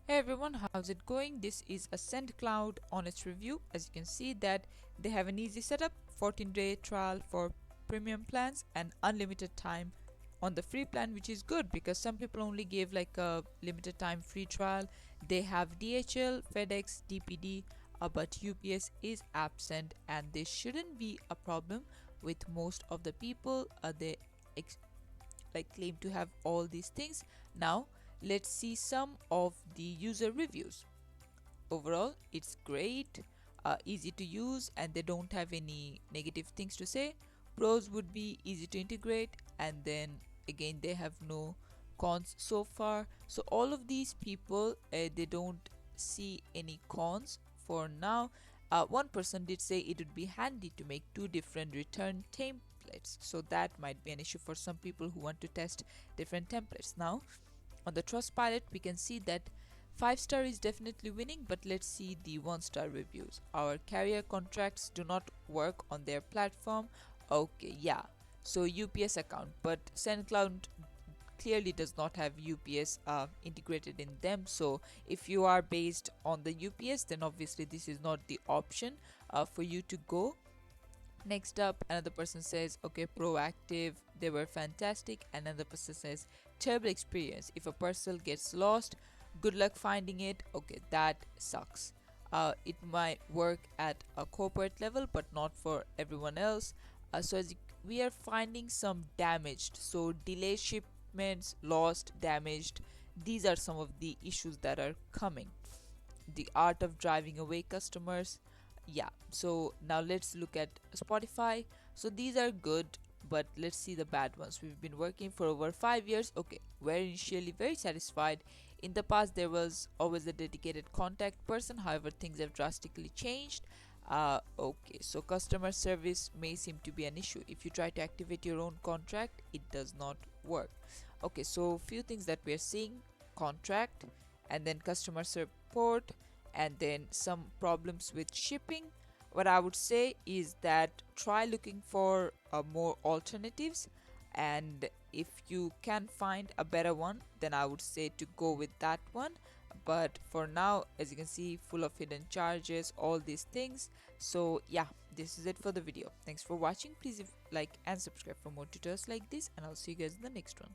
Hey everyone, how's it going? This is a SENDCLOUD honest review. As you can see that they have an easy setup, 14-day trial for premium plans and unlimited time on the free plan, which is good because some people only give like a limited time free trial. They have DHL, FedEx, DPD, but UPS is absent, and this shouldn't be a problem with most of the people. They claim to have all these things. Now let's see some of the user reviews. Overall it's great, easy to use, and they don't have any negative things to say. Pros would be easy to integrate, and then again they have no cons so far. So all of these people, they don't see any cons for now. One person did say it would be handy to make two different return templates, so that might be an issue for some people who want to test different templates. Now on the Trustpilot we can see that 5-star is definitely winning, but let's see the 1-star reviews. Our carrier contracts do not work on their platform. Okay, yeah, so UPS account, but SENDCLOUD clearly does not have UPS integrated in them. So if you are based on the UPS, then obviously this is not the option for you to go. Next up, another person says, okay, proactive, they were fantastic. And another person says, terrible experience. If a parcel gets lost, good luck finding it. Okay, that sucks. It might work at a corporate level, but not for everyone else. So as we are finding some damaged, so delayed shipments, lost, damaged. These are some of the issues that are coming. The art of driving away customers. Yeah, so now let's look at Spotify. So these are good, but let's see the bad ones. We've been working for over 5 years. Okay, we're initially very satisfied. In the past there was always a dedicated contact person, however things have drastically changed. Okay, so customer service may seem to be an issue. If you try to activate your own contract, it does not work. Okay, so few things that we are seeing: contract, and then customer support, and then some problems with shipping. What I would say is that try looking for more alternatives, and if you can find a better one, then I would say to go with that one. But for now, as you can see, full of hidden charges, all these things. So yeah, this is it for the video. Thanks for watching. Please like and subscribe for more tutorials like this, and I'll see you guys in the next one.